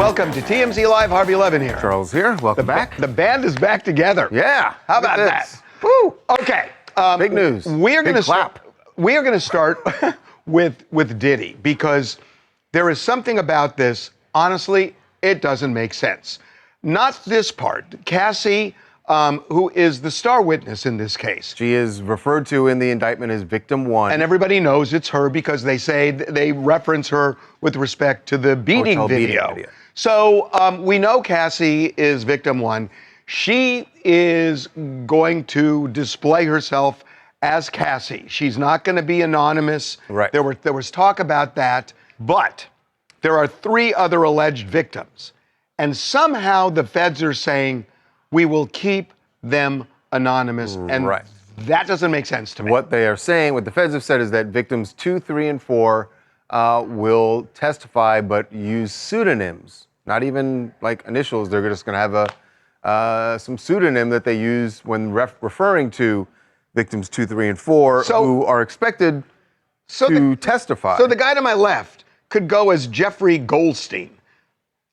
Welcome to TMZ Live. Harvey Levin here. Charles here. Welcome back. The band is back together. Yeah. How about that? Woo. Okay. Big news. We are going to start with Diddy because there is something about this. Honestly, it doesn't make sense. Not this part. Cassie, who is the star witness in this case. She is referred to in the indictment as victim one. And everybody knows it's her because they reference her with respect to the beating video. So we know Cassie is victim one. She is going to display herself as Cassie. She's not going to be anonymous. Right. There was talk about that, but there are 3 other alleged victims. And somehow the feds are saying, we will keep them anonymous. And that doesn't make sense to me. What they are saying, what the feds have said is that victims 2, 3, and 4 will testify but use pseudonyms, not even like initials. They're just going to have some pseudonym that they use when referring to victims 2, 3, and 4 who are expected to testify. So the guy to my left could go as Jeffrey Goldstein,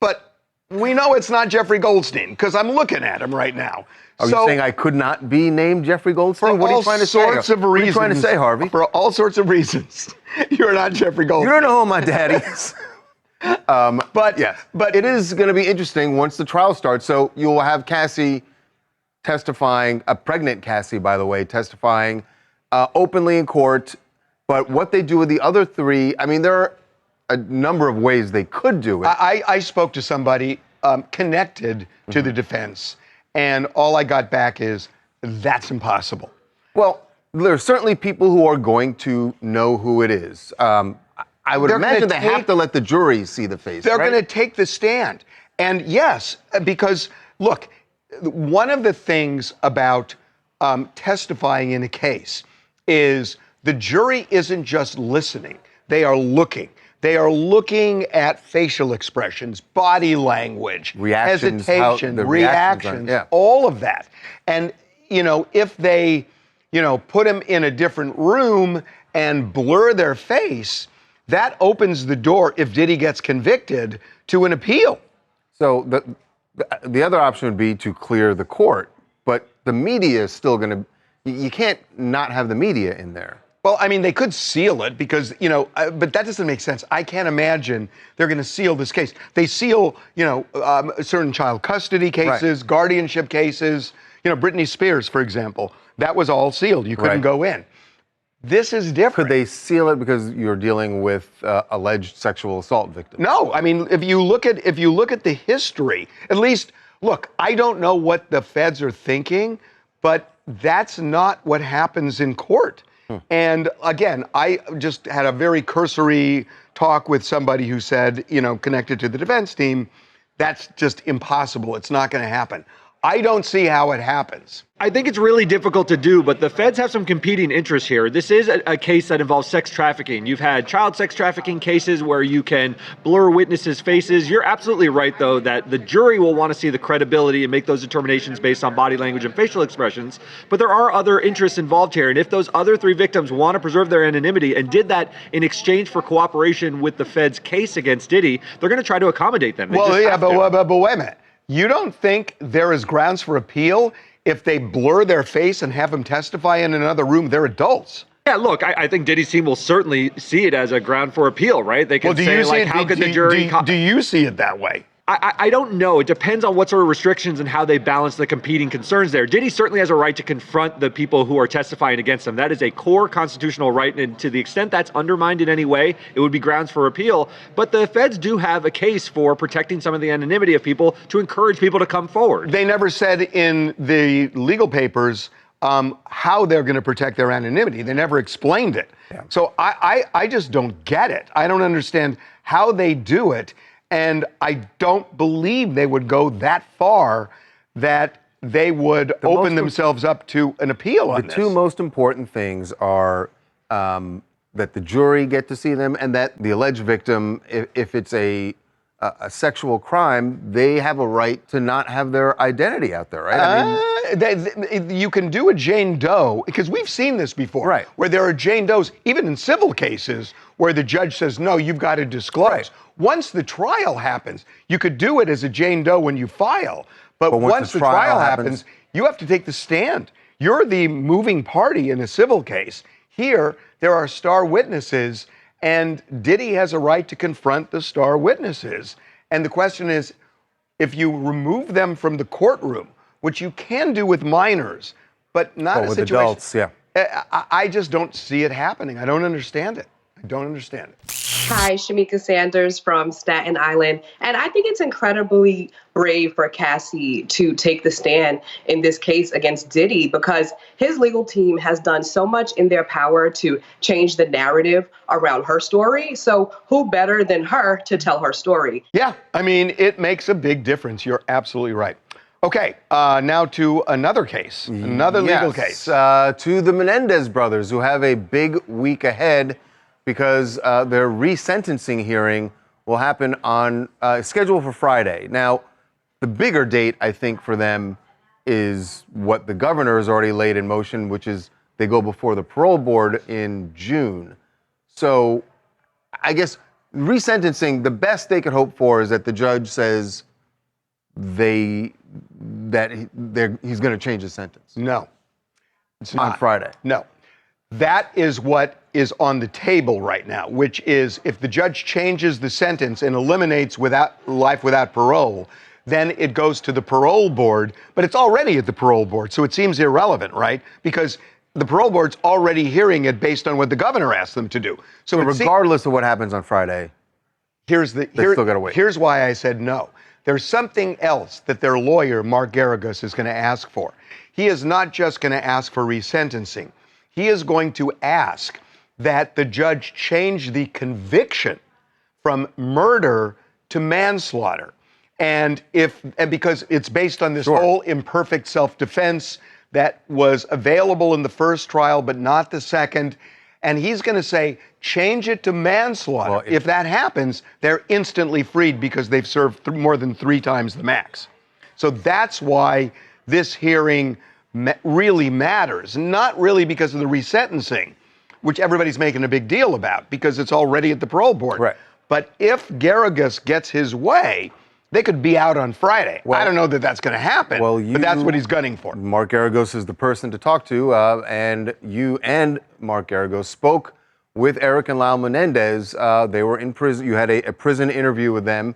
but we know it's not Jeffrey Goldstein because I'm looking at him right now. Are you saying I could not be named Jeffrey Goldstein? What are you trying to say? For all sorts of reasons. What are you trying to say, Harvey? For all sorts of reasons. You're not Jeffrey Goldstein. You don't know who my daddy is. But it is going to be interesting once the trial starts. So you'll have Cassie testifying, a pregnant Cassie, by the way, testifying openly in court. But what they do with the other 3, I mean, there are a number of ways they could do it. I spoke to somebody connected to the defense, and all I got back is, that's impossible. Well, there are certainly people who are going to know who it is. I would imagine they have to let the jury see the face. They're going to take the stand. And yes, because, look, one of the things about testifying in a case is the jury isn't just listening. They are looking. They are looking at facial expressions, body language, reactions, hesitation, reactions, all of that. And, if they, put them in a different room and blur their face, that opens the door, if Diddy gets convicted, to an appeal. So the other option would be to clear the court, but the media is still going to, you can't not have the media in there. Well, I mean, they could seal it because, but that doesn't make sense. I can't imagine they're going to seal this case. They seal, certain child custody cases, guardianship cases. Britney Spears, for example, that was all sealed. You couldn't go in. This is different. Could they seal it because you're dealing with alleged sexual assault victims? No, I mean, if you look at the history, at least, look, I don't know what the feds are thinking, but that's not what happens in court. And again, I just had a very cursory talk with somebody who said, connected to the defense team, that's just impossible. It's not going to happen. I don't see how it happens. I think it's really difficult to do, but the feds have some competing interests here. This is a case that involves sex trafficking. You've had child sex trafficking cases where you can blur witnesses' faces. You're absolutely right, though, that the jury will want to see the credibility and make those determinations based on body language and facial expressions. But there are other interests involved here. And if those other 3 victims want to preserve their anonymity and did that in exchange for cooperation with the feds' case against Diddy, they're going to try to accommodate them. But wait a minute. You don't think there is grounds for appeal if they blur their face and have them testify in another room? They're adults. Yeah, look, I think Diddy's team will certainly see it as a ground for appeal, right? They can say, like, how could the jury... Do you see it that way? I don't know. It depends on what sort of restrictions and how they balance the competing concerns there. Diddy certainly has a right to confront the people who are testifying against him. That is a core constitutional right, and to the extent that's undermined in any way, it would be grounds for appeal. But the feds do have a case for protecting some of the anonymity of people to encourage people to come forward. They never said in the legal papers how they're going to protect their anonymity. They never explained it. Yeah. So I just don't get it. I don't understand how they do it. And I don't believe they would go that far that they would open themselves up to an appeal on this. The 2 most important things are that the jury get to see them and that the alleged victim, if it's a a sexual crime, they have a right to not have their identity out there, right? I mean, you can do a Jane Doe, because we've seen this before, Right. where there are Jane Does, even in civil cases, where the judge says, no, you've got to disclose. Right. Once the trial happens, you could do it as a Jane Doe when you file, but once the trial happens, you have to take the stand. You're the moving party in a civil case. Here, there are star witnesses, and Diddy has a right to confront the star witnesses. And the question is, if you remove them from the courtroom, which you can do with minors, but not a with situation. adults, yeah. I just don't see it happening. I don't understand it. I don't understand it. Hi, Shamika Sanders from Staten Island. And I think it's incredibly brave for Cassie to take the stand in this case against Diddy, because his legal team has done so much in their power to change the narrative around her story. So who better than her to tell her story? Yeah, I mean, it makes a big difference. You're absolutely right. Okay, now to another case, another legal case. To the Menendez brothers, who have a big week ahead because their resentencing hearing will happen on scheduled for Friday. Now, the bigger date, I think, for them is what the governor has already laid in motion, which is they go before the parole board in June. So I guess resentencing, the best they could hope for is that the judge says he's going to change his sentence. No, it's on not. Friday. No. That is what is on the table right now, which is if the judge changes the sentence and eliminates life without parole, then it goes to the parole board, but it's already at the parole board, so it seems irrelevant, right? Because the parole board's already hearing it based on what the governor asked them to do. So regardless of what happens on Friday, they still got to wait. Here's why I said no. There's something else that their lawyer, Mark Garagos, is going to ask for. He is not just going to ask for resentencing. He is going to ask that the judge change the conviction from murder to manslaughter. And because it's based on this whole imperfect self-defense that was available in the first trial, but not the second. And he's going to say, change it to manslaughter. Well, if that happens, they're instantly freed because they've served more than 3 times the max. So that's why this hearing really matters. Not really because of the resentencing, which everybody's making a big deal about because it's already at the parole board. Right. But if Garagos gets his way, they could be out on Friday. Well, I don't know that that's going to happen, but that's what he's gunning for. Mark Garagos is the person to talk to, and you and Mark Garagos spoke with Eric and Lyle Menendez. They were in prison. You had a prison interview with them,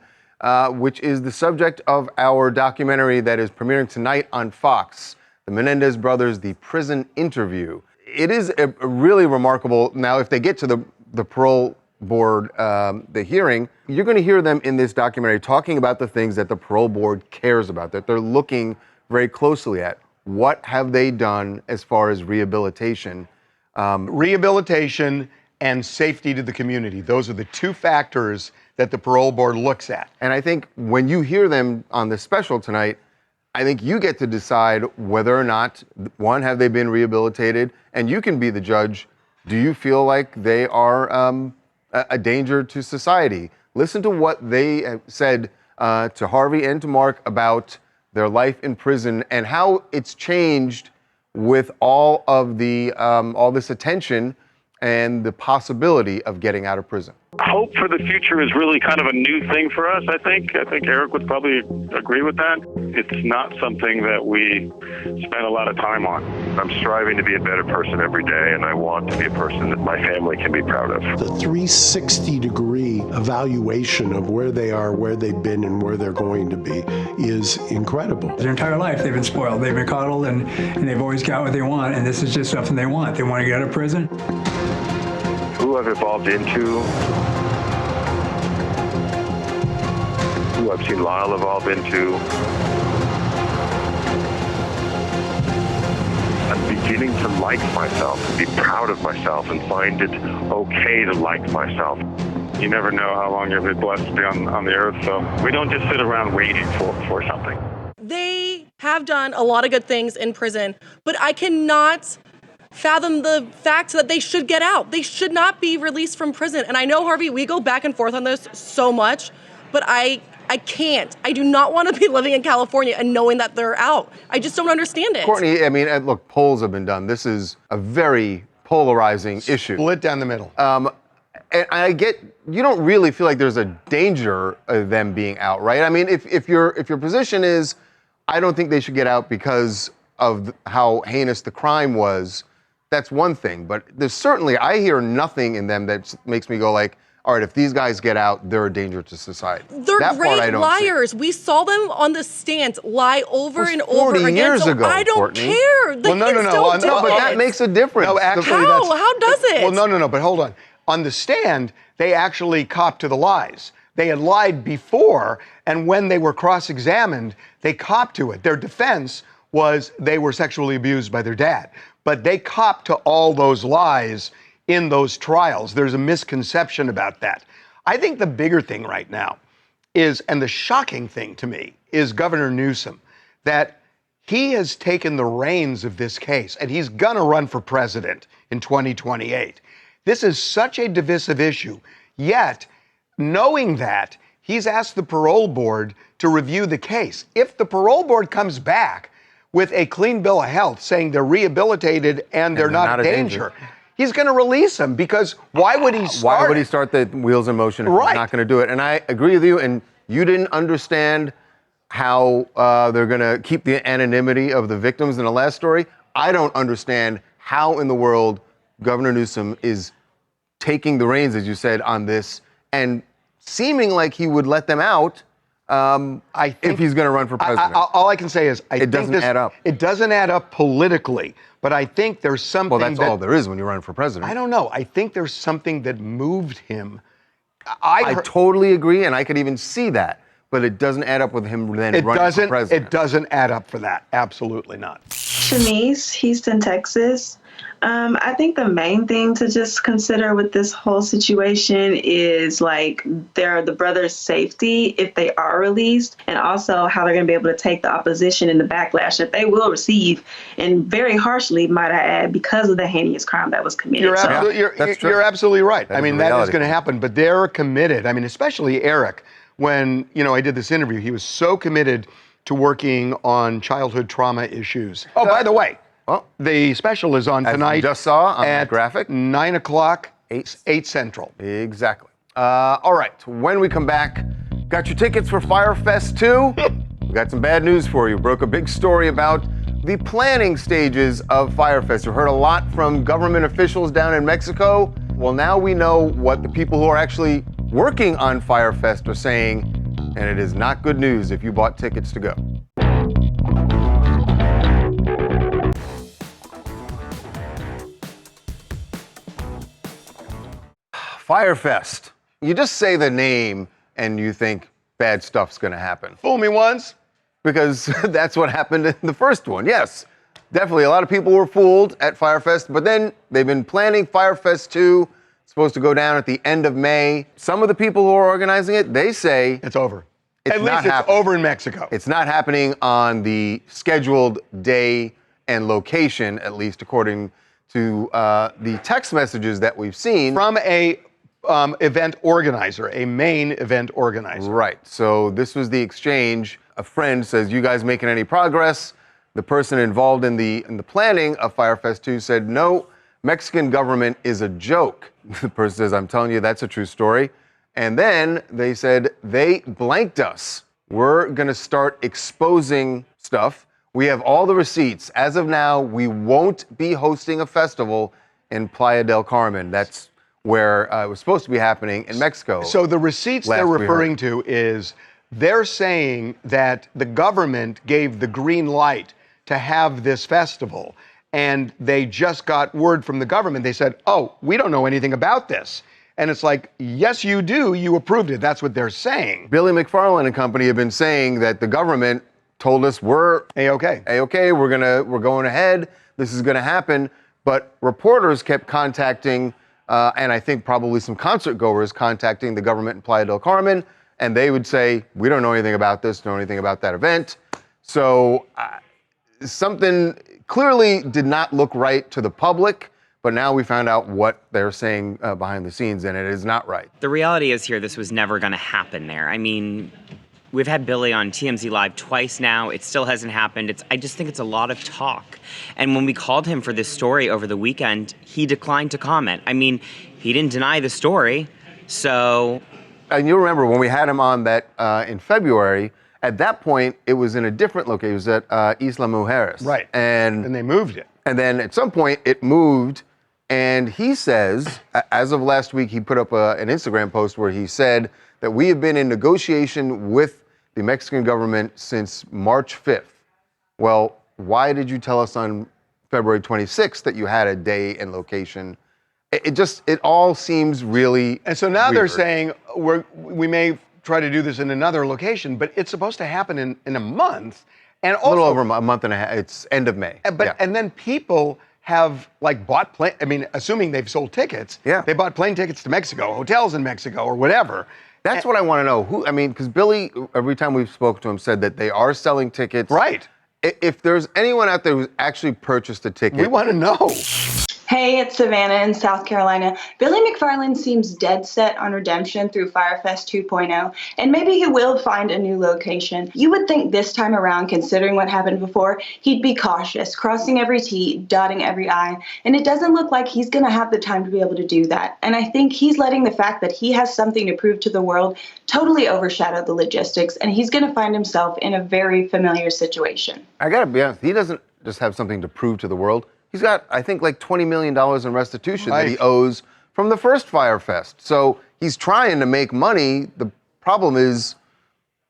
which is the subject of our documentary that is premiering tonight on Fox, The Menendez Brothers, The Prison Interview. It is a really remarkable. Now, if they get to the parole board, the hearing, you're going to hear them in this documentary talking about the things that the parole board cares about, that they're looking very closely at. What have they done as far as rehabilitation? Rehabilitation and safety to the community. Those are the 2 factors that the parole board looks at. And I think when you hear them on this special tonight, I think you get to decide whether or not, one, have they been rehabilitated? And you can be the judge. Do you feel like they are a danger to society? Listen to what they said to Harvey and to Mark about their life in prison and how it's changed with all of the all this attention and the possibility of getting out of prison. Hope for the future is really kind of a new thing for us, I think. I think Eric would probably agree with that. It's not something that we spend a lot of time on. I'm striving to be a better person every day, and I want to be a person that my family can be proud of. The 360-degree evaluation of where they are, where they've been, and where they're going to be is incredible. Their entire life, they've been spoiled. They've been coddled, and they've always got what they want, and this is just something they want. They want to get out of prison. Who I've evolved into, who I've seen Lyle evolve into. I'm beginning to like myself, to be proud of myself, and find it okay to like myself. You never know how long you've been blessed to be on the earth, so we don't just sit around waiting for something. They have done a lot of good things in prison, but I cannot fathom the fact that they should get out. They should not be released from prison. And I know, Harvey, we go back and forth on this so much, but I can't. I do not want to be living in California and knowing that they're out. I just don't understand it. Courtney, I mean, look, polls have been done. This is a very polarizing issue. Split down the middle. And I get, you don't really feel like there's a danger of them being out, right? I mean, if your position is, I don't think they should get out because of how heinous the crime was, that's one thing. But there's certainly, I hear nothing in them that makes me go like, all right, if these guys get out, they're a danger to society. They're that great part I don't liars. see. We saw them on the stand lie over and over 40 again. years so ago, I don't Courtney. care. They Well, no, can no, no. still Well, do no, But it. that makes a difference. No, actually, How does it? Well, no, but hold on. On the stand, they actually copped to the lies. They had lied before, and when they were cross-examined, they copped to it. Their defense was they were sexually abused by their dad. But they copped to all those lies in those trials. There's a misconception about that. I think the bigger thing right now is, and the shocking thing to me, is Governor Newsom, that he has taken the reins of this case, and he's gonna run for president in 2028. This is such a divisive issue, yet knowing that, he's asked the parole board to review the case. If the parole board comes back with a clean bill of health saying they're rehabilitated and they're not a danger, he's going to release them, because why would he start? Why would he start the wheels in motion if he's not going to do it? And I agree with you, and you didn't understand how they're going to keep the anonymity of the victims in the last story. I don't understand how in the world Governor Newsom is taking the reins, as you said, on this, and seeming like he would let them out if he's going to run for president. All I can say is it doesn't add up. It doesn't add up politically, but I think there's something. Well, that's all there is when you run for president. I don't know. I think there's something that moved him. I totally agree, and I could even see that, but it doesn't add up with him then running for president. It doesn't add up for that. Absolutely not. Shanice, Houston, Texas. I think the main thing to just consider with this whole situation is like the brothers' safety if they are released, and also how they're going to be able to take the opposition and the backlash that they will receive, and very harshly, might I add, because of the heinous crime that was committed. You're absolutely right. I mean, that is going to happen, but they're committed. I mean, especially Eric, when, I did this interview, he was so committed to working on childhood trauma issues. Oh, by the way, the special is on tonight. As you just saw on at that graphic. 9 o'clock, 8 Central. Exactly. All right, when we come back, got your tickets for Fyre Fest 2? We got some bad news for you. Broke a big story about the planning stages of Fyre Fest. You've heard a lot from government officials down in Mexico. Well, now we know what the people who are actually working on Fyre Fest are saying, and it is not good news if you bought tickets to go. Fyre Fest. You just say the name and you think bad stuff's going to happen. Fool me once. Because that's what happened in the first one. Yes, definitely a lot of people were fooled at Fyre Fest, but then they've been planning Fyre Fest 2. It's supposed to go down at the end of May. Some of the people who are organizing it, they say it's over. At least it's over in Mexico. It's not happening on the scheduled day and location, at least according to the text messages that we've seen. From a event organizer, a main event organizer. Right. So this was the exchange. A friend says, "You guys making any progress?" The person involved in the planning of Fyre Fest 2 said, "No, Mexican government is a joke." The person says, "I'm telling you, that's a true story." And then they said, they blanked us. We're going to start exposing stuff. We have all the receipts. As of now, we won't be hosting a festival in Playa del Carmen. That's where it was supposed to be happening in Mexico. So the receipts they're referring to is they're saying that the government gave the green light to have this festival, and they just got word from the government. They said, "Oh, we don't know anything about this." And it's like, yes, you do. You approved it. That's what they're saying. Billy McFarland and company have been saying that the government told us we're A-okay. A-okay, we're going ahead. This is going to happen. But reporters kept contacting, and I think probably some concert goers contacting the government in Playa del Carmen, and they would say, "We don't know anything about this, don't know anything about that event." So something clearly did not look right to the public, But now we found out what they're saying behind the scenes, and it is not right. The reality is here, this was never going to happen there. I mean, we've had Billy on TMZ Live twice now. It still hasn't happened. I just think it's a lot of talk. And when we called him for this story over the weekend, he declined to comment. I mean, he didn't deny the story, so... And you remember when we had him on that in February, at that point, it was in a different location. It was at Isla Mujeres. Right. And they moved it. And then at some point, it moved. And he says, as of last week, he put up an Instagram post where he said that we have been in negotiation with the Mexican government since March 5th. Well, why did you tell us on February 26th that you had a day and location? It all seems really And so now weird. they're saying we may try to do this in another location, but it's supposed to happen in a month. And also, a little over a month and a half. It's end of May. And then people have bought plane. I mean, assuming they've sold tickets. Yeah. They bought plane tickets to Mexico, hotels in Mexico, or whatever. That's what I want to know. Because Billy, every time we've spoken to him, said that they are selling tickets. Right. If there's anyone out there who's actually purchased a ticket, we want to know. Hey, it's Savannah in South Carolina. Billy McFarland seems dead set on redemption through Firefest 2.0, and maybe he will find a new location. You would think this time around, considering what happened before, he'd be cautious, crossing every T, dotting every I, and it doesn't look like he's going to have the time to be able to do that. And I think he's letting the fact that he has something to prove to the world totally overshadow the logistics, and he's going to find himself in a very familiar situation. I got to be honest, he doesn't just have something to prove to the world. He's got, I think, like $20 million in restitution that he owes from the first Firefest. So he's trying to make money. The problem is,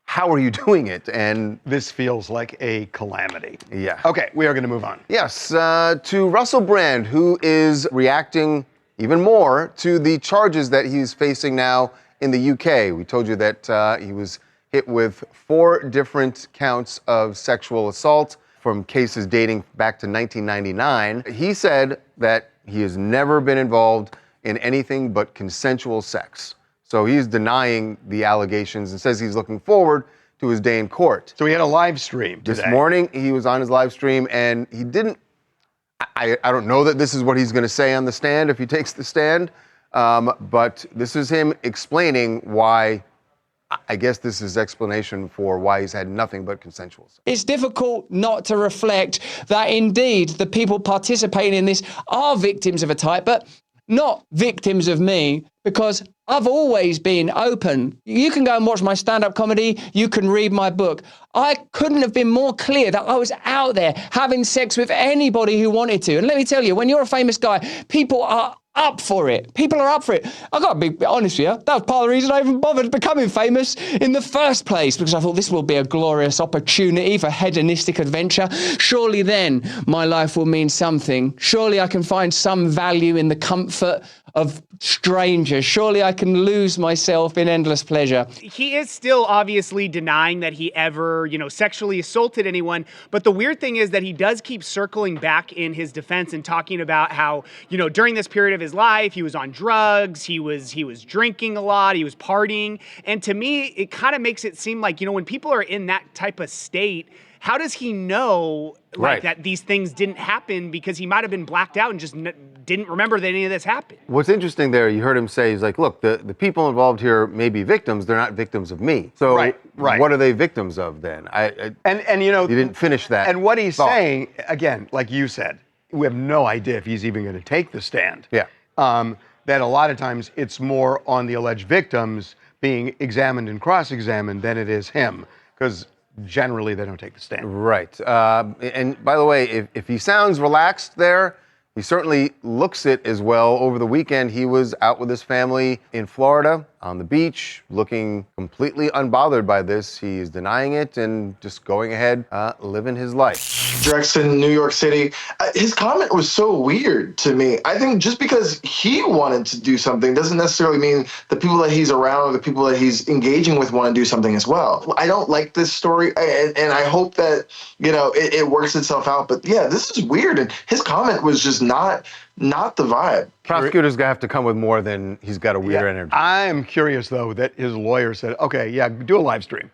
how are you doing it? And this feels like a calamity. Yeah. Okay, we are going to move on. Yes, to Russell Brand, who is reacting even more to the charges that he's facing now in the UK. We told you that he was hit with 4 different counts of sexual assault from cases dating back to 1999. He said that he has never been involved in anything but consensual sex. So he's denying the allegations and says he's looking forward to his day in court. So he had a live stream today. This morning, he was on his live stream, and he didn't, I don't know that this is what he's going to say on the stand if he takes the stand, but this is him explaining why. I guess this is explanation for why he's had nothing but consensual sex. It's difficult not to reflect that indeed the people participating in this are victims of a type, but not victims of me, because I've always been open. You can go and watch my stand-up comedy. You can read my book. I couldn't have been more clear that I was out there having sex with anybody who wanted to. And let me tell you, when you're a famous guy, people are up for it. People are up for it. I got to be honest with you. That was part of the reason I even bothered becoming famous in the first place, because I thought this will be a glorious opportunity for hedonistic adventure. Surely then my life will mean something. Surely I can find some value in the comfort of strangers. Surely I can lose myself in endless pleasure. He is still obviously denying that he ever, sexually assaulted anyone. But the weird thing is that he does keep circling back in his defense and talking about how, during this period of his life, he was on drugs, he was drinking a lot, he was partying. And to me, it kind of makes it seem like, when people are in that type of state, how does he know that these things didn't happen? Because he might have been blacked out and just didn't remember that any of this happened. What's interesting there, you heard him say, he's like, look, the people involved here may be victims, they're not victims of me. So what are they victims of then? And you didn't finish that. And what he's saying, again, like you said, we have no idea if he's even going to take the stand. Yeah. That a lot of times it's more on the alleged victims being examined and cross-examined than it is him, because generally they don't take the stand. Right. And by the way, if he sounds relaxed there, he certainly looks it as well. Over the weekend, he was out with his family in Florida on the beach, looking completely unbothered by this. He's denying it and just going ahead, living his life. Jackson, New York City. His comment was so weird to me. I think just because he wanted to do something doesn't necessarily mean the people that he's around or the people that he's engaging with want to do something as well. I don't like this story, and I hope that, it works itself out. But yeah, this is weird. And his comment was just not the vibe. Prosecutors have to come with more than he's got a weird energy. I'm curious, though, that his lawyer said, okay, yeah, do a live stream.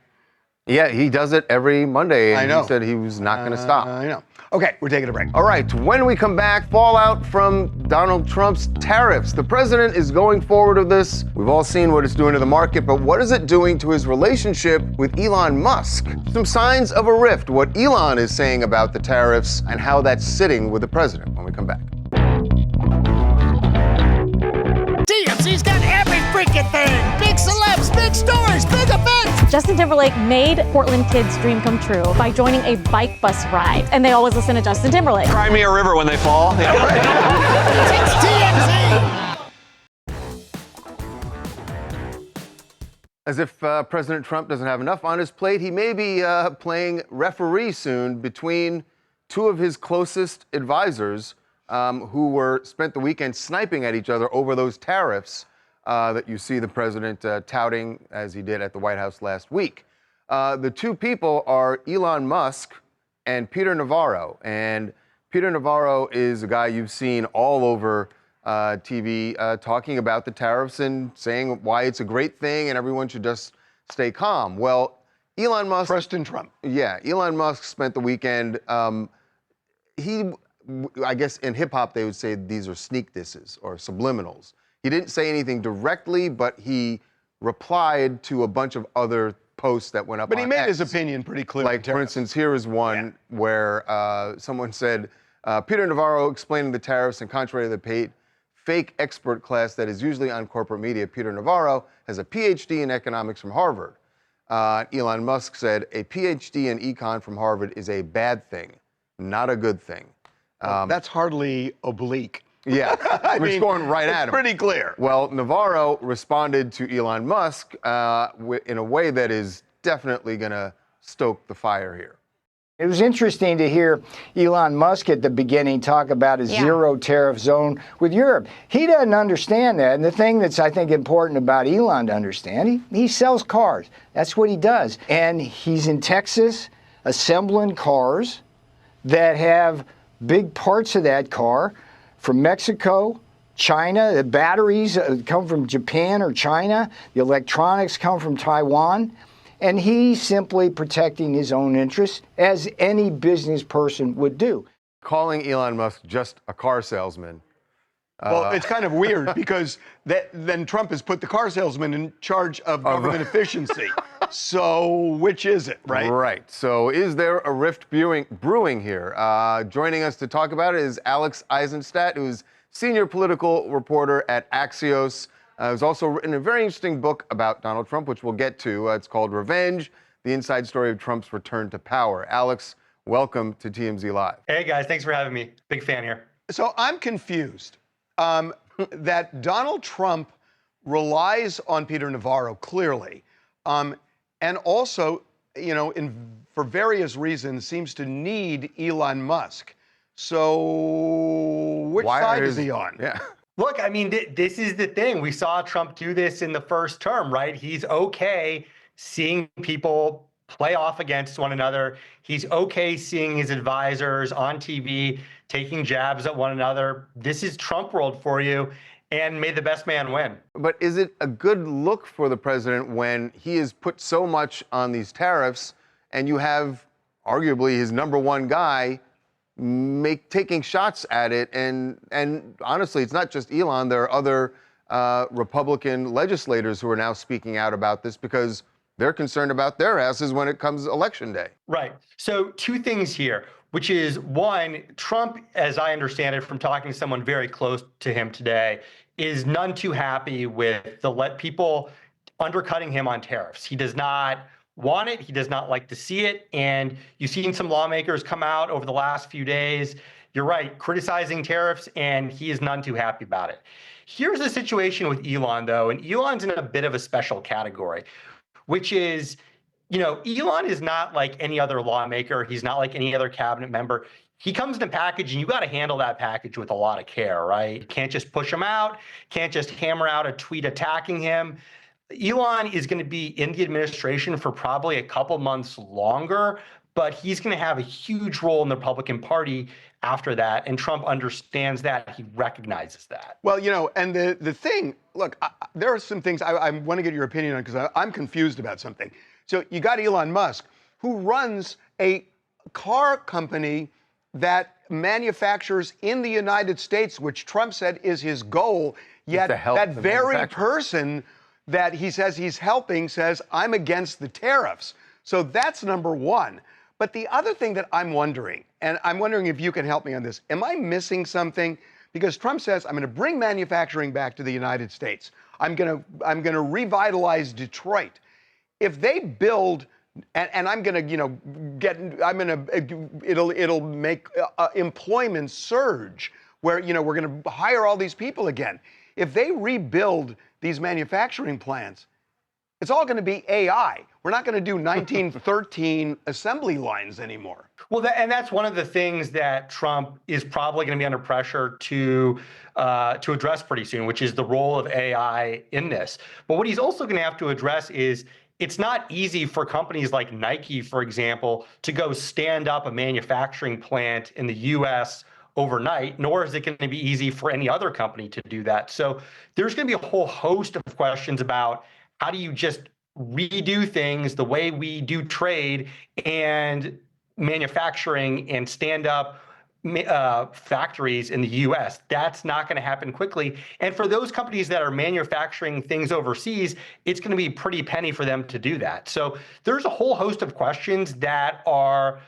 Yeah, he does it every Monday, and I know. he said he was not going to stop. I know. Okay, we're taking a break. All right, when we come back, fallout from Donald Trump's tariffs. The president is going forward with this. We've all seen what it's doing to the market, but what is it doing to his relationship with Elon Musk? Some signs of a rift, what Elon is saying about the tariffs and how that's sitting with the president when we come back. TMZ's got every freaking thing. Big celebs, big stories, big events. Justin Timberlake made Portland kids' dream come true by joining a bike bus ride. And they always listen to Justin Timberlake. Cry me a river when they fall. Yeah, right. It's TMZ. As if President Trump doesn't have enough on his plate, he may be playing referee soon between two of his closest advisors who spent the weekend sniping at each other over those tariffs that you see the president touting as he did at the White House last week. The two people are Elon Musk and Peter Navarro. And Peter Navarro is a guy you've seen all over TV talking about the tariffs and saying why it's a great thing and everyone should just stay calm. Well, Elon Musk... Preston Trump. Yeah, Elon Musk spent the weekend... I guess in hip-hop they would say these are sneak disses or subliminals. He didn't say anything directly, but he replied to a bunch of other posts that went up on But he made X. his opinion pretty clear. Like, for instance, here is one where someone said, Peter Navarro explaining the tariffs, and contrary to the fake expert class that is usually on corporate media, Peter Navarro has a PhD in economics from Harvard. Elon Musk said, a PhD in econ from Harvard is a bad thing, not a good thing. That's hardly oblique. Yeah, we're going right at him. It's pretty clear. Well, Navarro responded to Elon Musk in a way that is definitely going to stoke the fire here. It was interesting to hear Elon Musk at the beginning talk about a zero tariff zone with Europe. He doesn't understand that. And the thing that's, I think, important about Elon to understand, he sells cars. That's what he does. And he's in Texas assembling cars that have big parts of that car from Mexico, China. The batteries come from Japan or China. The electronics come from Taiwan. And he's simply protecting his own interests, as any business person would do. Calling Elon Musk just a car salesman. Well, it's kind of weird because then Trump has put the car salesman in charge of government efficiency. So which is it, right? Right. So is there a rift brewing here? Joining us to talk about it is Alex Eisenstadt, who's senior political reporter at Axios. Who's also written a very interesting book about Donald Trump, which we'll get to. It's called Revenge, the inside story of Trump's return to power. Alex, welcome to TMZ Live. Hey, guys. Thanks for having me. Big fan here. So I'm confused that Donald Trump relies on Peter Navarro, clearly, and also, you know, for various reasons, seems to need Elon Musk. So which side is he on? Yeah. Look, I mean, this is the thing. We saw Trump do this in the first term, right? He's okay seeing people play off against one another. He's okay seeing his advisors on TV taking jabs at one another. This is Trump world for you, and may the best man win. But is it a good look for the president when he has put so much on these tariffs and you have arguably his number one guy taking shots at it? And honestly, it's not just Elon. There are other Republican legislators who are now speaking out about this because they're concerned about their asses when it comes election day. Right. So two things here, which is one, Trump, as I understand it from talking to someone very close to him today, is none too happy with the people undercutting him on tariffs. He does not want it. He does not like to see it. And you've seen some lawmakers come out over the last few days, you're right, criticizing tariffs, and he is none too happy about it. Here's the situation with Elon, though, and Elon's in a bit of a special category, which is, you know, Elon is not like any other lawmaker. He's not like any other cabinet member. He comes in a package, and you got to handle that package with a lot of care, right? You can't just push him out, can't just hammer out a tweet attacking him. Elon is going to be in the administration for probably a couple months longer, but he's going to have a huge role in the Republican Party after that, and Trump understands that. He recognizes that. Well, you know, and the thing, look, there are some things I want to get your opinion on because I'm confused about something. So you got Elon Musk, who runs a car company that manufacturers in the United States, which Trump said is his goal, yet that very person that he says he's helping says, I'm against the tariffs. So that's number one. But the other thing that I'm wondering, and I'm wondering if you can help me on this, am I missing something? Because Trump says, I'm going to bring manufacturing back to the United States. I'm going to revitalize Detroit. If they build, and I'm going to, it'll make employment surge where, we're going to hire all these people again. If they rebuild these manufacturing plants, it's all going to be AI. We're not going to do 1913 assembly lines anymore. Well, and that's one of the things that Trump is probably going to be under pressure to address pretty soon, which is the role of AI in this. But what he's also going to have to address is it's not easy for companies like Nike, for example, to go stand up a manufacturing plant in the U.S. overnight, nor is it going to be easy for any other company to do that. So there's going to be a whole host of questions about how do you just redo things the way we do trade and manufacturing and stand up factories in the U.S. That's not going to happen quickly. And for those companies that are manufacturing things overseas, it's going to be pretty penny for them to do that. So there's a whole host of questions that are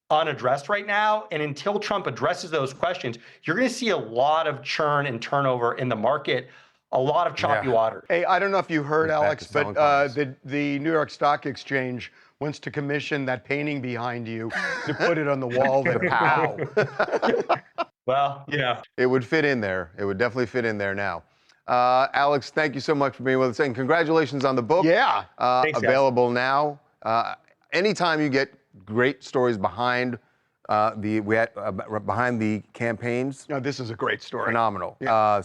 unaddressed right now. And until Trump addresses those questions, you're going to see a lot of churn and turnover in the market. A lot of choppy water. Hey, I don't know if you heard, Alex, but the New York Stock Exchange wants to commission that painting behind you to put it on the wall there. Pow. Well, yeah. It would fit in there. It would definitely fit in there now. Alex, thank you so much for being with us, and congratulations on the book. Yeah. Thanks, available now. Anytime you get great stories behind behind the campaigns. No, this is a great story. Phenomenal. Yeah.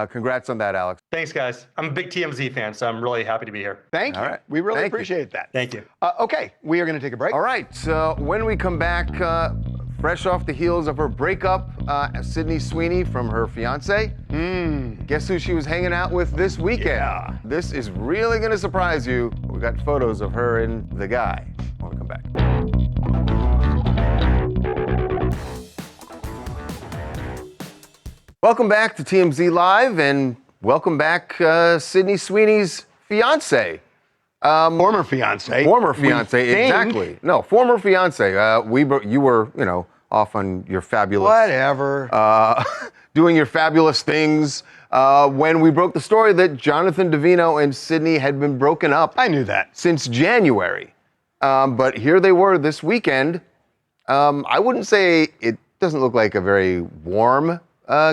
Congrats on that, Alex. Thanks, guys. I'm a big TMZ fan, so I'm really happy to be here. Thank you. All right. We really Thank you. appreciate that. Thank you. Okay, we are going to take a break. All right. So when we come back, fresh off the heels of her breakup, Sydney Sweeney from her fiance. Guess who she was hanging out with this weekend? Yeah. This is really going to surprise you. We got photos of her and the guy when we come back. Welcome back to TMZ Live, and welcome back Sydney Sweeney's fiance. Former fiance. Former fiance, exactly. No, former fiance. You were, off on your fabulous... Whatever. Doing your fabulous things when we broke the story that Jonathan Davino and Sydney had been broken up. I knew that. Since January. But here they were this weekend. I wouldn't say it doesn't look like a very warm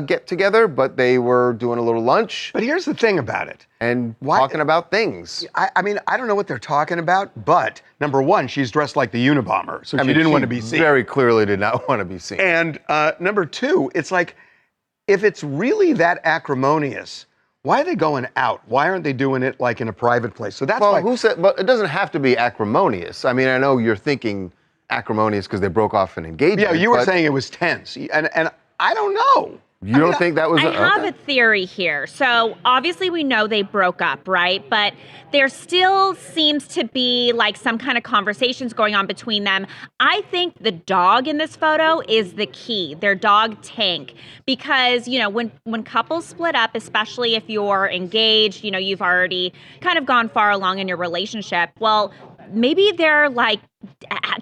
get together, but they were doing a little lunch. But here's the thing about it. And talking about things. I mean, I don't know what they're talking about, but number one, she's dressed like the Unabomber, so she didn't want to be seen. Very clearly did not want to be seen. And number two, it's like, if it's really that acrimonious, why are they going out? Why aren't they doing it like in a private place? So that's why. Who said? But it doesn't have to be acrimonious. I mean, I know you're thinking acrimonious because they broke off an engagement. Yeah, you were saying it was tense, and I don't know. You don't think that was? I have a theory here. So obviously we know they broke up, right? But there still seems to be like some kind of conversations going on between them. I think the dog in this photo is the key, their dog Tank. Because, when couples split up, especially if you're engaged, you've already kind of gone far along in your relationship. Well, maybe they're like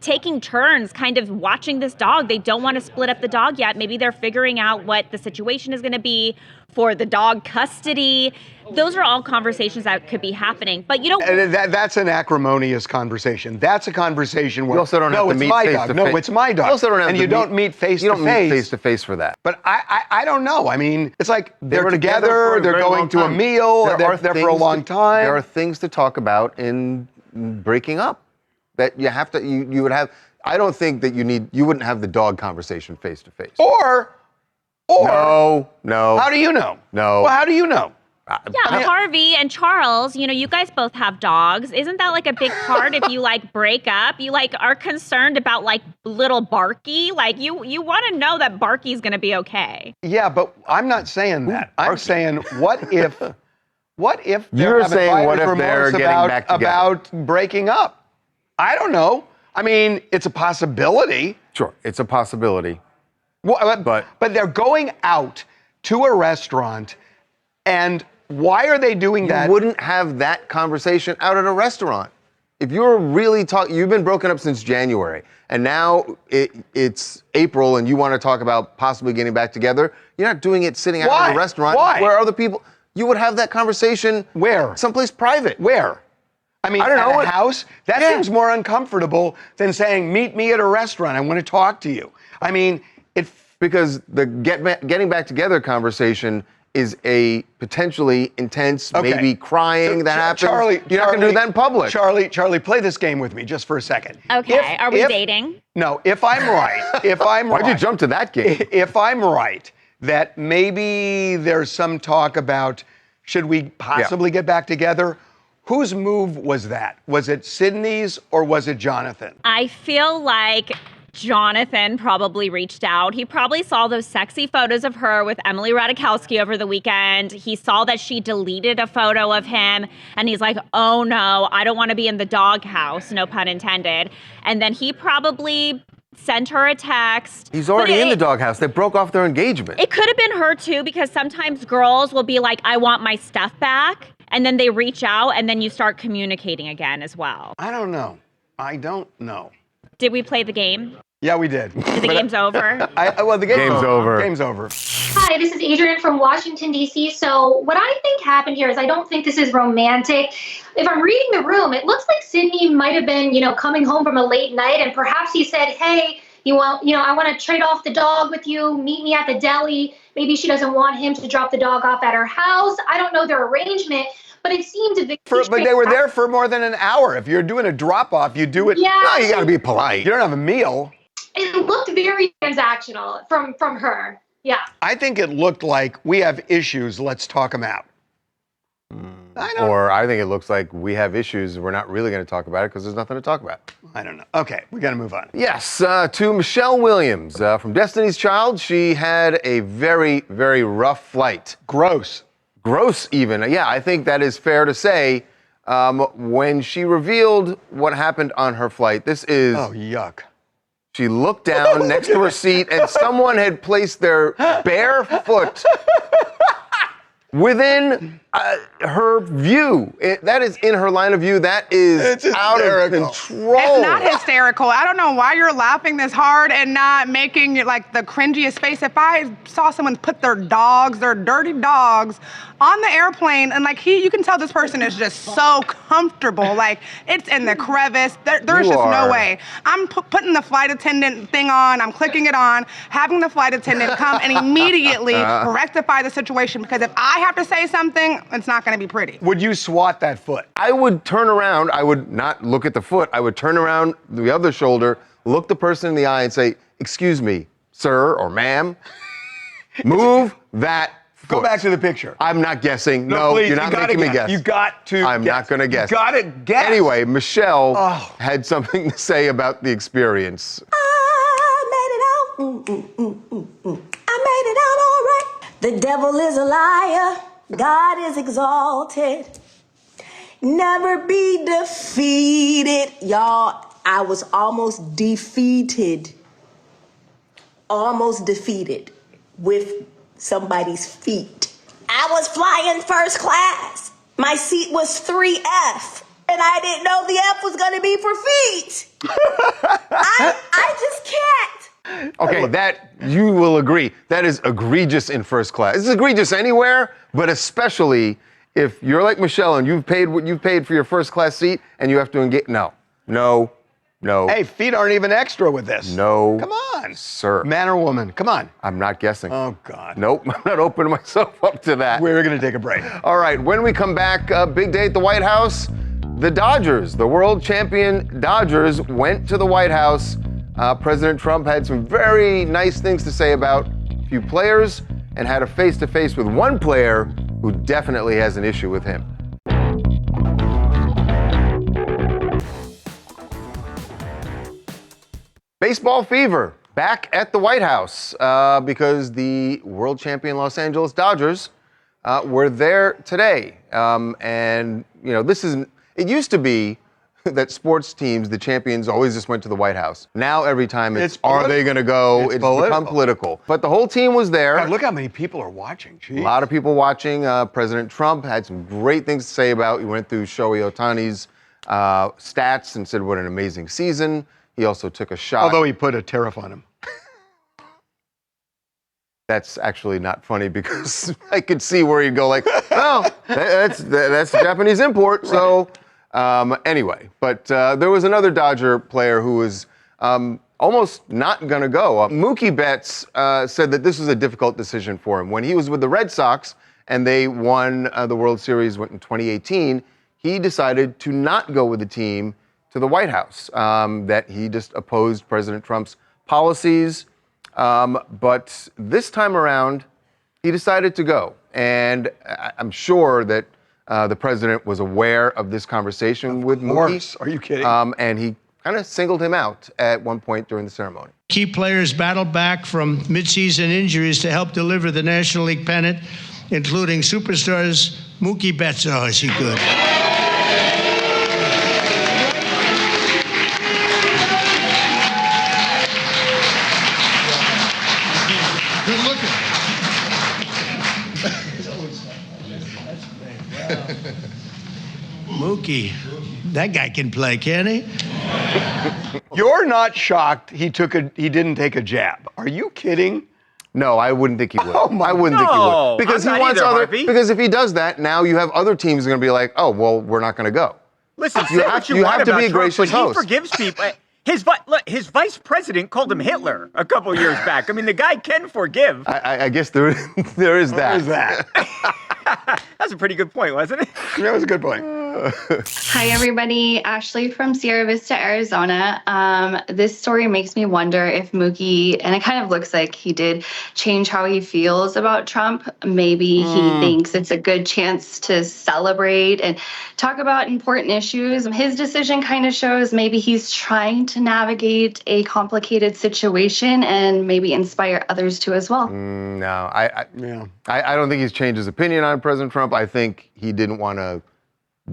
taking turns kind of watching this dog. They don't want to split up the dog yet. Maybe they're figuring out what the situation is going to be for the dog custody. Those are all conversations that could be happening. But that's an acrimonious conversation. That's a conversation where you also don't have to meet face to face. No, it's my dog. You also don't have and to you don't meet face to face. You don't meet face to face for that. But I don't know. I mean, it's like they're together. They're going to a meal. They're there for a long time. There are things to talk about in breaking up. That you have to, you would have, I don't think that you wouldn't have the dog conversation face to face. Or. No. How do you know? No. Well, how do you know? Yeah, Harvey and Charles, you guys both have dogs. Isn't that like a big part if you break up? You are concerned about little Barky? You want to know that Barky's going to be okay. Yeah, but I'm not saying that. I'm saying what if You're saying what if they're getting back together? About breaking up? I don't know. I mean, it's a possibility. Sure, it's a possibility. Well, but they're going out to a restaurant, and why are they doing that? You wouldn't have that conversation out at a restaurant. If you're really you've been broken up since January, and now it's April, and you want to talk about possibly getting back together, you're not doing it sitting out at a restaurant where other people. You would have that conversation where? Someplace private. Where? I mean, I don't know. At a house? That seems more uncomfortable than saying, meet me at a restaurant. I want to talk to you. I mean, because the getting back together conversation is a potentially intense, maybe crying that happens. Charlie, you're not going to do that in public. Charlie, play this game with me just for a second. Okay, are we dating? No, if I'm right, Why'd you jump to that game? If I'm right, that maybe there's some talk about should we possibly get back together, whose move was that? Was it Sydney's or was it Jonathan? I feel like Jonathan probably reached out. He probably saw those sexy photos of her with Emily Ratajkowski over the weekend. He saw that she deleted a photo of him, and he's like, oh no, I don't want to be in the doghouse, no pun intended. And then he probably sent her a text. He's already in the doghouse. They broke off their engagement. It could have been her too, because sometimes girls will be like, I want my stuff back. And then they reach out, and then you start communicating again as well. I don't know. Did we play the game? Yeah, we did. The game's over? The game's over. Game's over. Hi, this is Adrienne from Washington, D.C. So what I think happened here is I don't think this is romantic. If I'm reading the room, it looks like Sydney might have been, coming home from a late night, and perhaps he said, hey, I want to trade off the dog with you, meet me at the deli. Maybe she doesn't want him to drop the dog off at her house. I don't know their arrangement, but it seemed a bit... But they were there for more than an hour. If you're doing a drop-off, you do it... Yeah. No, you got to be polite. You don't have a meal. It looked very transactional from her. Yeah. I think it looked like we have issues. Let's talk them out. I think it looks like we have issues. We're not really going to talk about it because there's nothing to talk about. I don't know. Okay, we got to move on. Yes, to Michelle Williams from Destiny's Child. She had a very, very rough flight. Gross even. Yeah, I think that is fair to say. When she revealed what happened on her flight, this is... Oh, yuck. She looked down next to her seat, and someone had placed their bare foot within her view. That is in her line of view. That is out of control. It's not hysterical. I don't know why you're laughing this hard and not making like the cringiest face. If I saw someone put their dirty dogs, on the airplane, and you can tell this person is just so comfortable. Like, it's in the crevice. There's just no way. I'm putting the flight attendant thing on. I'm clicking it on, having the flight attendant come and immediately rectify the situation, because if I have to say something, it's not going to be pretty. Would you swat that foot? I would turn around. I would not look at the foot. I would turn around the other shoulder, look the person in the eye and say, excuse me, sir or ma'am, move that foot. Go back to the picture. I'm not guessing. No, please, you're not making me guess. You got to I'm not going to guess. You got to guess. Anyway, Michelle had something to say about the experience. I made it out all right. The devil is a liar. God is exalted. Never be defeated. Y'all, I was almost defeated. Almost defeated with somebody's feet. I was flying first class. My seat was 3F. And I didn't know the F was going to be for feet. I just can't. Okay, that you will agree. That is egregious in first class. It's egregious anywhere, but especially if you're like Michelle and you've paid what you've paid for your first class seat and you have to engage. No. Hey, feet aren't even extra with this. No. Come on. Sir. Man or woman, come on. I'm not guessing. Oh, God. Nope, I'm not opening myself up to that. We're going to take a break. All right, when we come back, big day at the White House. The Dodgers, the world champion Dodgers, went to the White House. President Trump had some very nice things to say about a few players and had a face-to-face with one player who definitely has an issue with him. Baseball fever back at the White House because the world champion Los Angeles Dodgers were there today. And, this is, it used to be that sports teams, the champions, always just went to the White House. Now every time it's are they going to go? It's become political. But the whole team was there. God, look how many people are watching. Jeez. A lot of people watching. President Trump had some great things to say about. He went through Shohei Ohtani's stats and said what an amazing season. He also took a shot. Although he put a tariff on him. That's actually not funny because I could see where he'd go like, well, that's a Japanese import. So anyway, but there was another Dodger player who was almost not going to go. Mookie Betts said that this was a difficult decision for him. When he was with the Red Sox and they won the World Series in 2018, he decided to not go with the team to the White House, that he just opposed President Trump's policies. But this time around, he decided to go. And I'm sure that the president was aware of this conversation with Mookie. Are you kidding? And he kind of singled him out at one point during the ceremony. Key players battled back from midseason injuries to help deliver the National League pennant, including superstars Mookie Betts. Oh, is he good? Good looking. Mookie, that guy can play, can he? You're not shocked he didn't take a jab. Are you kidding? No, I wouldn't think he would. Oh my I wouldn't think he would. Because I'm he not wants either, other. Harvey. Because if he does that, now you have other teams going to be like, oh, well, we're not going to go. Listen, You say have- what you you want have to about be a Trump, gracious but host. he forgives people. His vice president called him Hitler a couple years back. I mean, the guy can forgive. I guess there is that. There is that. That's a pretty good point, wasn't it? That was a good point. Hi, everybody. Ashley from Sierra Vista, Arizona. This story makes me wonder if Mookie, and it kind of looks like he did change how he feels about Trump. Maybe he thinks it's a good chance to celebrate and talk about important issues. His decision kind of shows maybe he's trying to navigate a complicated situation and maybe inspire others to as well. No, I don't think he's changed his opinion on President Trump. I think he didn't want to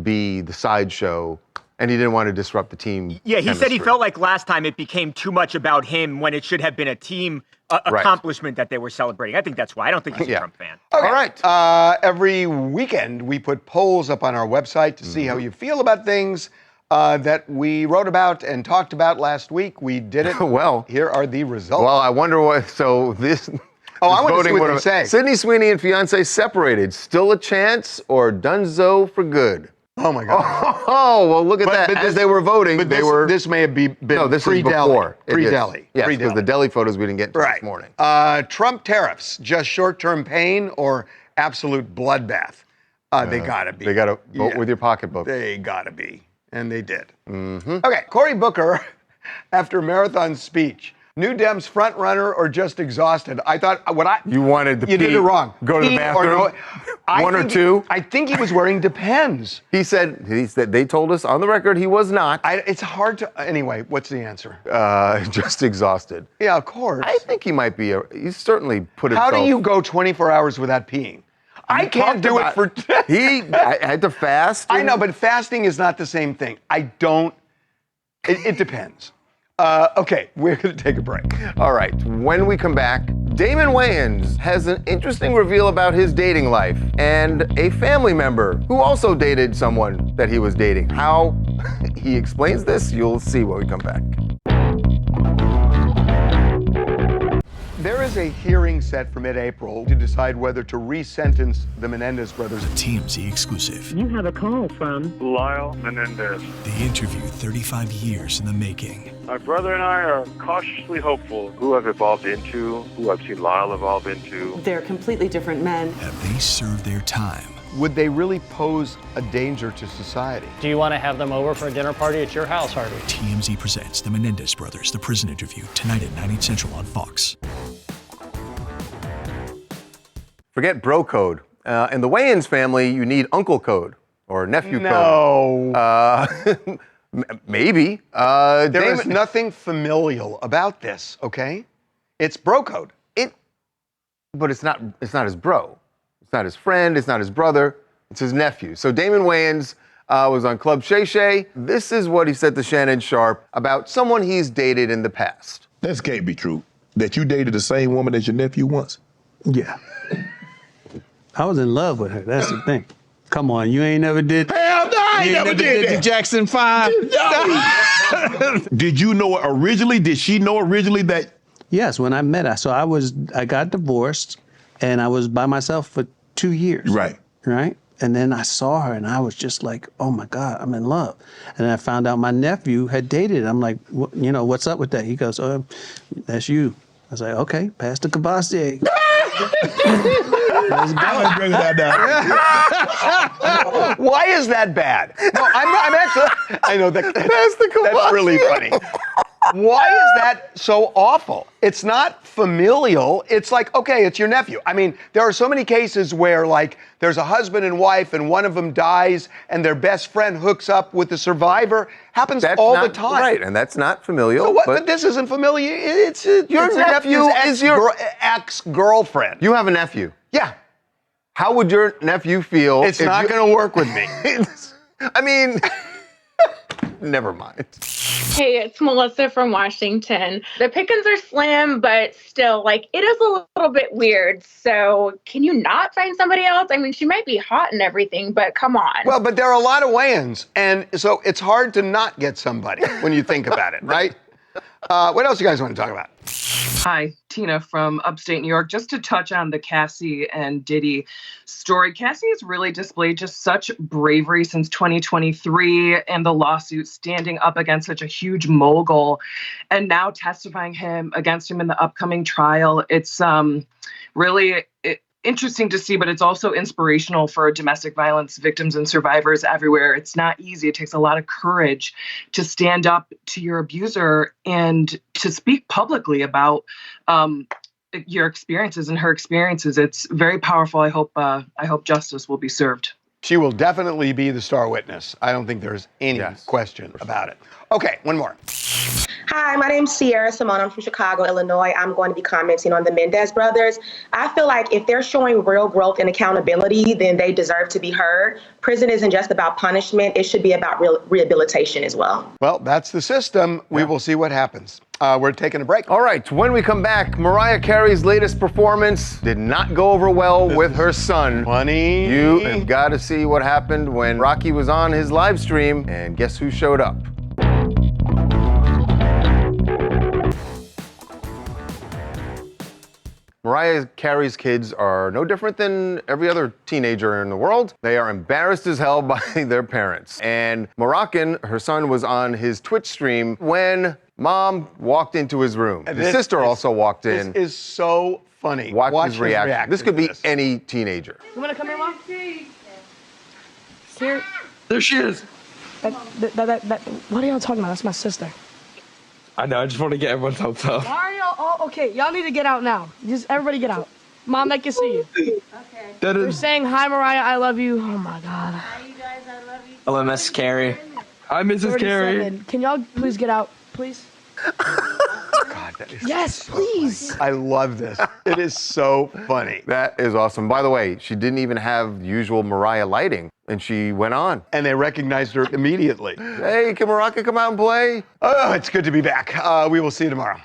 be the sideshow, and he didn't want to disrupt the team. Yeah, he said he chemistry. felt like last time it became too much about him when it should have been a team accomplishment that they were celebrating. I think that's why. I don't think he's a Trump fan. Okay. All right. Every weekend, we put polls up on our website to see how you feel about things that we wrote about and talked about last week. We did it. Well, here are the results. Well, I wonder what. So this. Oh, I this want to see voting what would they have- say. Sydney Sweeney and fiance separated. Still a chance or donezo for good? Oh my God. Oh, well, look at that. But As they were voting, But they this, were. this may have been No, this is pre-Delhi. before. It is. Pre-Delhi. Yes, Pre-Delhi. because the Delhi photos we didn't get to Right. this morning. Trump tariffs, just short-term pain or absolute bloodbath? They gotta be. They gotta vote with your pocketbook. They gotta be, and they did. Mm-hmm. Okay, Cory Booker, after marathon speech, New Dems front runner or just exhausted? I thought You wanted to you did pee, it wrong. Go to the Pee or bathroom. One or think two. I think he was wearing Depends. He said they told us on the record he was not. It's hard to. Anyway, what's the answer? Just exhausted. Yeah, of course. I think he might be. He's certainly put How himself. do you go 24 hours without peeing? I can't do it for. I had to fast. I know, but fasting is not the same thing. I don't. It depends. Okay, we're going to take a break. All right. When we come back, Damon Wayans has an interesting reveal about his dating life and a family member who also dated someone that he was dating. How he explains this, you'll see when we come back. There is a hearing set for mid-April to decide whether to re-sentence the Menendez brothers. A TMZ exclusive. You have a call from Lyle Menendez. The interview 35 years in the making. My brother and I are cautiously hopeful who I've evolved into, who I've seen Lyle evolve into. They're completely different men. Have they served their time? Would they really pose a danger to society? Do you want to have them over for a dinner party at your house, Harvey? TMZ presents The Menendez Brothers, The Prison Interview, tonight at 9, 8 central on Fox. Forget bro code. In the Wayans family, you need uncle code or nephew No. code. Maybe. There is nothing familial about this, okay? It's bro code. But it's not his bro. It's not his friend. It's not his brother. It's his nephew. So Damon Wayans was on Club Shay Shay. This is what he said to Shannon Sharpe about someone he's dated in the past. This can't be true. That you dated the same woman as your nephew once? Yeah. I was in love with her. That's the thing. Come on, you ain't never did. Hell no, I ain't never did the that. Jackson 5. No. Did you know her originally? Did she know originally that? Yes, when I met her. So I got divorced, and I was by myself for 2 years. Right. Right. And then I saw her, and I was just like, oh my God, I'm in love. And I found out my nephew had dated. I'm like, what's up with that? He goes, oh, that's you. I was like, okay, pass the Kvassier. Let's go. Bring that down. Why is that bad? No, I'm actually. I know that's really funny. Why is that so awful? It's not familial. It's like, okay, it's your nephew. I mean, there are so many cases where, like, there's a husband and wife and one of them dies and their best friend hooks up with the survivor. Happens all the time. Right, and that's not familial. So what, but this isn't familiar. It's your nephew is your ex-girlfriend. You have a nephew. Yeah. How would your nephew feel? It's not going to work with me. I mean, never mind. Hey, it's Melissa from Washington. The pickings are slim, but still, like, it is a little bit weird. So can you not find somebody else? I mean, she might be hot and everything, but come on. Well, but there are a lot of weigh-ins, and so it's hard to not get somebody when you think about it, right? What else you guys want to talk about? Hi, Tina from upstate New York. Just to touch on the Cassie and Diddy story, Cassie has really displayed just such bravery since 2023 and the lawsuit, standing up against such a huge mogul and now testifying against him in the upcoming trial. It's really interesting to see, but it's also inspirational for domestic violence victims and survivors everywhere. It's not easy. It takes a lot of courage to stand up to your abuser and to speak publicly about your experiences and her experiences. It's very powerful. I hope justice will be served. She will definitely be the star witness. I don't think there's any question about it. Okay, one more. Hi, my name's Sierra Simone. I'm from Chicago, Illinois. I'm going to be commenting on the Menendez brothers. I feel like if they're showing real growth and accountability, then they deserve to be heard. Prison isn't just about punishment. It should be about rehabilitation as well. Well, that's the system. We will see what happens. We're taking a break. All right, when we come back, Mariah Carey's latest performance did not go over well with her son. Funny. You have got to see what happened when Rocky was on his live stream, and guess who showed up? Mariah Carey's kids are no different than every other teenager in the world. They are embarrassed as hell by their parents. And Moroccan, her son, was on his Twitch stream when Mom walked into his room. His sister also walked in. This is so funny. Watch his reaction. This could be any teenager. You want to come here, Mom? Here. There she is. What are y'all talking about? That's my sister. I know, I just want to get everyone's hopes up. Why are y'all? Oh, okay, y'all need to get out now. Just everybody get out. Mom, they can see you. Okay. They're saying, hi, Mariah, I love you. Oh, my God. Hi, you guys, I love you. Hello, Miss Carey. Hi, Mrs. Carey. Can y'all please get out, please? God, that is yes, please. I love this. It is so funny. That is awesome. By the way, she didn't even have the usual Mariah lighting, and she went on. And they recognized her immediately. Hey, can Morocco come out and play? Oh, it's good to be back. We will see you tomorrow.